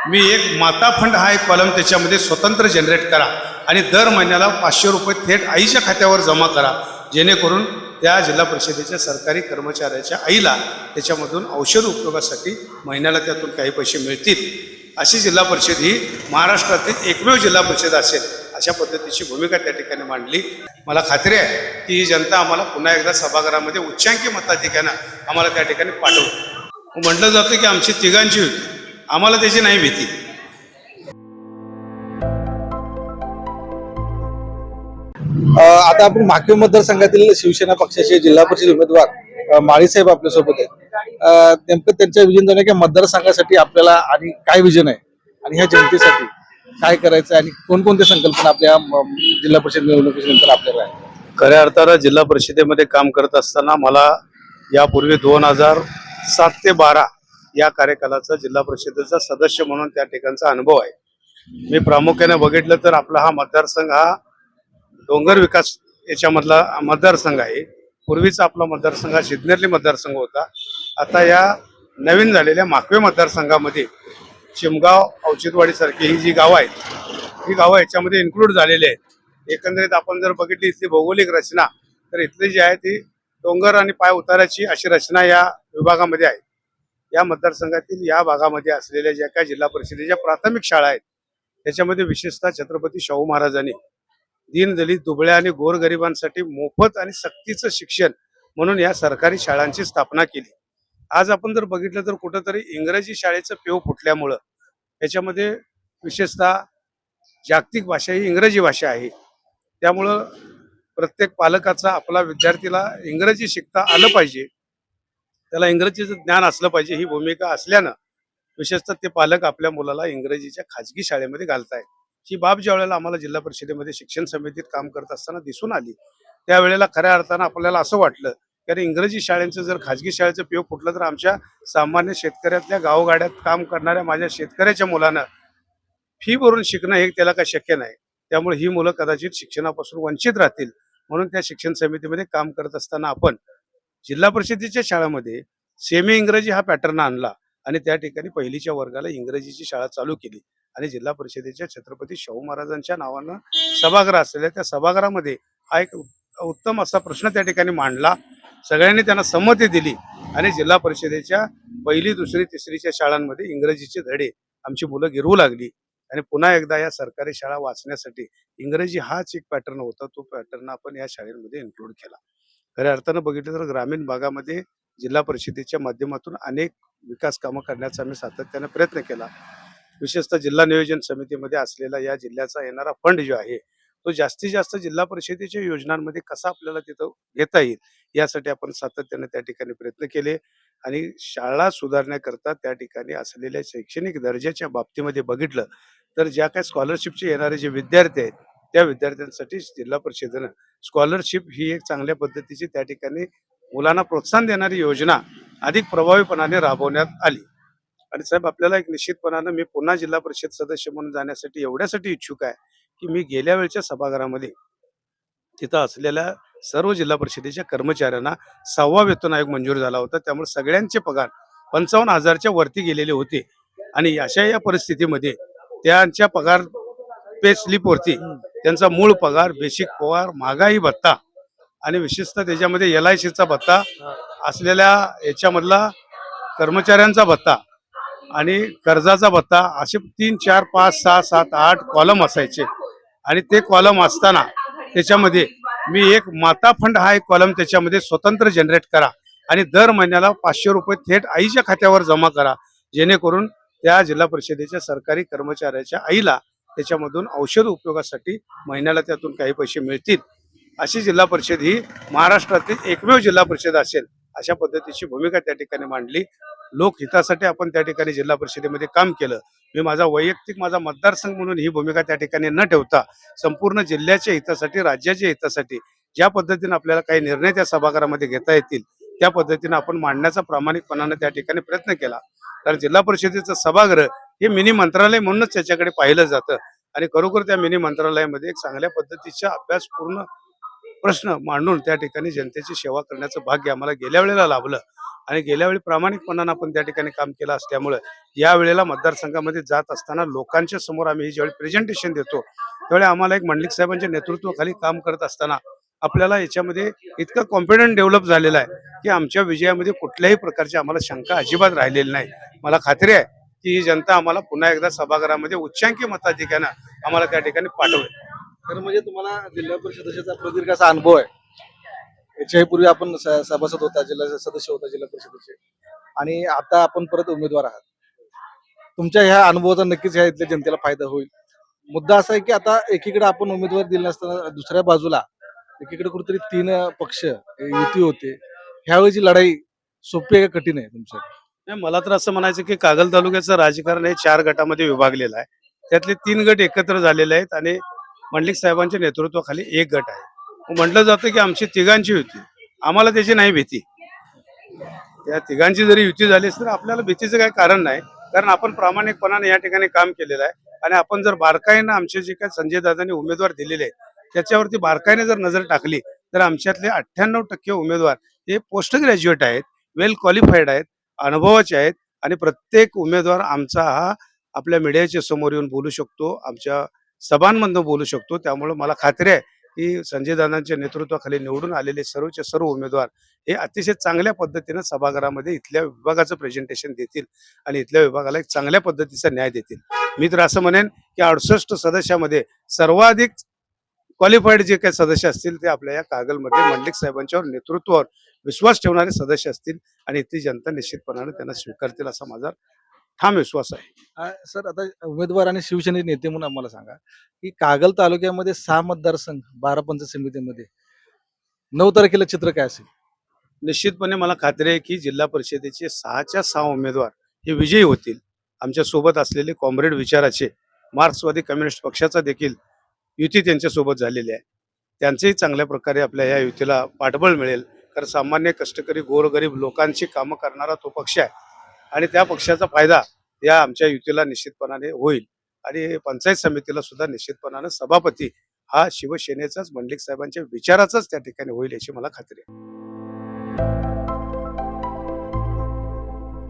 मी एक माता फंड हा एक कॉलम त्याच्यामध्ये स्वतंत्र जनरेट करा आणि दर महिन्याला 500 रुपये थेट आईच्या खात्यावर जमा करा, जेणेकरून त्या जिल्हा परिषदेच्या सरकारी कर्मचाऱ्याच्या आईला त्याच्यामधून औषध उपयोगासाठी महिन्याला त्यातून काही पैसे मिळतील। अशी जिल्हा परिषद ही महाराष्ट्रातील एकमेव जिल्हा परिषद असेल अशा पद्धतीची भूमिका त्या ठिकाणी मांडली। मला खात्री आहे की ही जनता आम्हाला पुन्हा एकदा सभागृहामध्ये उच्चांकी मताधिक्यानं आम्हाला त्या ठिकाणी पाठवू। म्हटलं जातं की आमची तिघांची होती, आम्हाला त्याची नाही भीती। आता आपण माकीव मतदारसंघातील शिवसेना पक्षाचे जिल्हा परिषद उमेदवार माळीसाहेब आपल्यासोबत आहेत। नेमकं त्यांच्या विजन जाणे की मतदारसंघासाठी आपल्याला आणि काय विजन आहे आणि ह्या जनतेसाठी काय करायचं आणि कोणकोणत्या संकल्पना आपल्या जिल्हा परिषद निवडणुकीनंतर आपल्याला आहे। खऱ्या अर्थानं जिल्हा परिषदेमध्ये काम करत असताना मला यापूर्वी 2007 ते 12 या कार्यकालाचा जिल्हा परिषदेचा सदस्य म्हणून त्या ठिकाणचा अनुभव आहे। मी प्रामुख्याने बघितलं तर आपला हा मतदारसंघ हा डोंगर विकास याच्यामधला मतदारसंघ आहे। पूर्वीचा आपला मतदारसंघ हा सिद्नेरली मतदारसंघ होता। आता या नवीन झालेल्या माकवे मतदारसंघामध्ये चिमगाव, औचित्यवाडी सारखी ही जी गावं आहेत ही गावं याच्यामध्ये इन्क्लूड झालेली आहेत। एकंदरीत आपण जर बघितली इथली भौगोलिक रचना तर इथली जी आहे ती डोंगर आणि पाय उताराची अशी रचना या विभागामध्ये आहे। या मतदारसंघातील या भागामध्ये असलेल्या ज्या काही जिल्हा परिषदेच्या प्राथमिक शाळा आहेत त्याच्यामध्ये विशेषतः छत्रपती शाहू महाराजांनी दीनदलित, दुबळ्या आणि गोरगरिबांसाठी मोफत आणि सक्तीचं शिक्षण म्हणून या सरकारी शाळांची स्थापना केली। आज आपण जर बघितलं तर कुठंतरी इंग्रजी शाळेचं पेव फुटल्यामुळं याच्यामध्ये विशेषतः जागतिक भाषा ही इंग्रजी भाषा आहे। त्यामुळं प्रत्येक पालकाचा आपला विद्यार्थीला इंग्रजी शिकता आलं पाहिजे, त्याला इंग्रजीचं ज्ञान असलं पाहिजे ही भूमिका असल्यानं विशेषतः ते पालक आपल्या मुलाला इंग्रजीच्या खाजगी शाळेमध्ये घालतायत। ही बाब ज्या वेळेला आम्हाला जिल्हा परिषदेमध्ये शिक्षण समितीत काम करत असताना दिसून आली त्यावेळेला खऱ्या अर्थानं आपल्याला असं वाटलं की अरे इंग्रजी शाळेचं जर खाजगी शाळेचं पेव फुटलं तर आमच्या सामान्य शेतकऱ्यातल्या गावगाड्यात काम करणाऱ्या माझ्या शेतकऱ्याच्या मुलानं फी भरून शिकणं हे त्याला काय शक्य नाही। त्यामुळे ही मुलं कदाचित शिक्षणापासून वंचित राहतील म्हणून त्या शिक्षण समितीमध्ये काम करत असताना आपण जिल्हा परिषदेच्या शाळांमध्ये सेमी इंग्रजी हा पॅटर्न आणला आणि त्या ठिकाणी पहिलीच्या वर्गाला इंग्रजीची शाळा चालू केली आणि जिल्हा परिषदेच्या छत्रपती शाहू महाराजांच्या नावानं सभागृह असलेल्या त्या सभागृहामध्ये हा एक उत्तम असा प्रश्न त्या ठिकाणी मांडला। सगळ्यांनी त्यांना संमती दिली आणि जिल्हा परिषदेच्या पहिली, दुसरी, तिसरीच्या शाळांमध्ये इंग्रजीचे धडे आमची मुलं गिरवू लागली आणि पुन्हा एकदा या सरकारी शाळा वाचण्यासाठी इंग्रजी हाच एक पॅटर्न होता, तो पॅटर्न आपण या शाळेमध्ये इन्क्लूड केला। खऱ्या अर्थानं बघितलं तर ग्रामीण भागामध्ये जिल्हा परिषदेच्या माध्यमातून अनेक विकास कामं करण्याचा आम्ही सातत्याने प्रयत्न केला। विशेषतः जिल्हा नियोजन समितीमध्ये असलेला या जिल्ह्याचा येणारा फंड जो आहे तो जास्तीत जास्त जिल्हा परिषदेच्या योजनांमध्ये कसा आपल्याला तिथं घेता येईल यासाठी आपण सातत्याने त्या ठिकाणी प्रयत्न केले आणि शाळा सुधारण्याकरता त्या ठिकाणी असलेल्या शैक्षणिक दर्जाच्या बाबतीमध्ये बघितलं तर ज्या काही स्कॉलरशिपचे येणारे जे विद्यार्थी आहेत त्या विद्यार्थ्यांसाठी जिल्हा परिषदेनं स्कॉलरशिप ही एक चांगल्या पद्धतीची त्या ठिकाणी मुलांना प्रोत्साहन देणारी योजना अधिक प्रभावीपणाने राबवण्यात आली। आणि साहेब आपल्याला एक निश्चितपणानं मी पुन्हा जिल्हा परिषद सदस्य म्हणून जाण्यासाठी एवढ्यासाठी इच्छुक आहे की मी गेल्या वेळच्या सभागृहामध्ये तिथं असलेल्या सर्व जिल्हा परिषदेच्या कर्मचाऱ्यांना 6वा वेतन आयोग मंजूर झाला होता। त्यामुळे सगळ्यांचे पगार 55,000च्या वरती गेलेले होते आणि अशा या परिस्थितीमध्ये त्यांच्या पगार पे स्लिपवरती त्यांचा मूळ पगार, बेसिक पगार, महागाई भत्ता आणि विशेषतः त्याच्यामध्ये LICचा भत्ता असलेल्या याच्यामधला कर्मचाऱ्यांचा भत्ता आणि कर्जाचा भत्ता असे 3, 4, 5, 6, 7, 8 कॉलम असायचे आणि ते कॉलम असताना त्याच्यामध्ये मी एक माता फंड हा एक कॉलम त्याच्यामध्ये स्वतंत्र जनरेट करा आणि दर महिन्याला 500 रुपये थेट आईच्या खात्यावर जमा करा, जेणेकरून त्या जिल्हा परिषदेच्या सरकारी कर्मचाऱ्याच्या आईला त्याच्यामधून औषध उपयोगासाठी महिन्याला त्यातून काही पैसे मिळतील। अशी जिल्हा परिषद ही महाराष्ट्रातील एकमेव जिल्हा परिषद असेल अशा पद्धतीची भूमिका त्या ठिकाणी मांडली। लोकहितासाठी आपण त्या ठिकाणी जिल्हा परिषदेमध्ये काम केलं। मी माझा वैयक्तिक माझा मतदारसंघ म्हणून ही भूमिका त्या ठिकाणी न ठेवता संपूर्ण जिल्ह्याच्या हितासाठी, राज्याच्या हितासाठी ज्या पद्धतीने आपल्याला काही निर्णय त्या सभागृहामध्ये घेता येतील त्या पद्धतीने आपण मांडण्याचा प्रामाणिकपणाने त्या ठिकाणी प्रयत्न केला। कारण जिल्हा परिषदेचं सभागृह हे मिनी मंत्रालय म्हणूनच त्याच्याकडे पाहिलं जातं आणि खरोखर त्या मिनी मंत्रालयामध्ये एक चांगल्या पद्धतीचा अभ्यासपूर्ण प्रश्न मांडून त्या ठिकाणी जनतेची सेवा करण्याचं भाग्य आम्हाला गेल्या वेळेला लाभलं आणि गेल्या वेळी प्रामाणिकपणानं आपण त्या ठिकाणी काम केलं असल्यामुळे या वेळेला मतदारसंघामध्ये जात असताना लोकांच्या समोर आम्ही ही ज्यावेळी प्रेझेंटेशन देतो त्यावेळी आम्हाला एक मंडलिक साहेबांच्या नेतृत्वाखाली काम करत असताना आपल्याला याच्यामध्ये इतकं कॉन्फिडन्स डेव्हलप झालेला आहे की आमच्या विजयामध्ये कुठल्याही प्रकारची आम्हाला शंका अजिबात राहिलेली नाही. मला खात्री आहे की ही जनता आम्हाला पुन्हा एकदा सभागृहामध्ये उच्चांकी मताधिक्यानं आम्हाला त्या ठिकाणी पाठवेल. तर म्हणजे तुम्हाला जिल्हा परिषद सदस्याचा प्रदीर्घ असा अनुभव आहे. याच्याही पूर्वी आपण सभासद होता, जिल्हा सदस्य होता जिल्हा परिषदेचे, आणि आता आपण परत उमेदवार आहात. तुमच्या ह्या अनुभवाचा नक्कीच ह्या इथल्या जनतेला फायदा होईल. मुद्दा असा आहे की आता एकीकडे आपण उमेदवार दिले नसताना दुसऱ्या बाजूला एकीकडे कुठेतरी 3 पक्ष युती होते. ह्यावेळीची लढाई सोपी आहे का कठीण आहे तुमच्यासाठी? नाही, मला तर असं म्हणायचं की कागल तालुक्याचं राजकारण हे 4 गटामध्ये विभागलेलं आहे. त्यातले 3 गट एकत्र झालेले आहेत आणि मंडलिक साहेबांच्या नेतृत्वाखाली एक गट आहे. म्हटलं जातं की आमची तिघांची युती, आम्हाला त्याची नाही भीती. त्या तिघांची जरी युती झाली तर आपल्याला भीतीचं काही कारण नाही, कारण आपण प्रामाणिकपणाने या ठिकाणी काम केलेलं आहे आणि आपण जर बारकाईनं आमचे जे काही संजय दादांनी उमेदवार दिलेले आहेत त्याच्यावरती बारकाईने जर नजर टाकली तर आमच्यातले 98% उमेदवार हे पोस्ट ग्रॅज्युएट आहेत, वेल क्वालिफाईड आहेत, अनुभवाचे आहेत आणि प्रत्येक उमेदवार आमचा हा आपल्या मीडियाच्या समोर येऊन बोलू शकतो, आमच्या सभांमधून बोलू शकतो. त्यामुळे मला खात्री आहे की संजय दादांच्या नेतृत्वाखाली निवडून आलेले सर्वचे सर्व उमेदवार हे अतिशय चांगल्या पद्धतीनं सभागृहामध्ये इथल्या विभागाचं प्रेझेंटेशन देतील आणि इथल्या विभागाला एक चांगल्या पद्धतीचा न्याय देतील. मी तर असं म्हणेन की 68 सदस्यामध्ये सर्वाधिक क्वालिफाईड जे काही सदस्य असतील ते आपल्या या कागलमध्ये मंडलिक साहेबांच्यावर नेतृत्वावर विश्वास ठेवणारे सदस्य असतील आणि इथली जनता निश्चितपणाने त्यांना स्वीकारतील असा माझा ठाम विश्वास आहे. सर, आता उमेदवार आणि शिवसेनेचे नेते म्हणून आम्हाला सांगा की कागल तालुक्यामध्ये 6 मतदारसंघ, 12 पंचायत समितीमध्ये 9 तारखेला चित्र काय असेल? निश्चितपणे मला खात्री आहे की जिल्हा परिषदेचे 6च्या 6 उमेदवार हे विजयी होतील. आमच्या सोबत असलेले कॉम्रेड विचाराचे मार्क्सवादी कम्युनिस्ट पक्षाचा देखील युती त्यांच्यासोबत झालेली आहे. त्यांचेही चांगल्या प्रकारे आपल्या या युतीला पाठबळ मिळेल, कारण सामान्य कष्टकरी गोरगरीब लोकांची कामं करणारा तो पक्ष आहे आणि त्या पक्षाचा फायदा या आमच्या युतीला निश्चितपणाने होईल आणि पंचायत समितीला सुद्धा निश्चितपणाने सभापती हा शिवसेनेचाच मंडलिक साहेबांच्या विचाराचाच त्या ठिकाणी होईल याची मला खात्री आहे.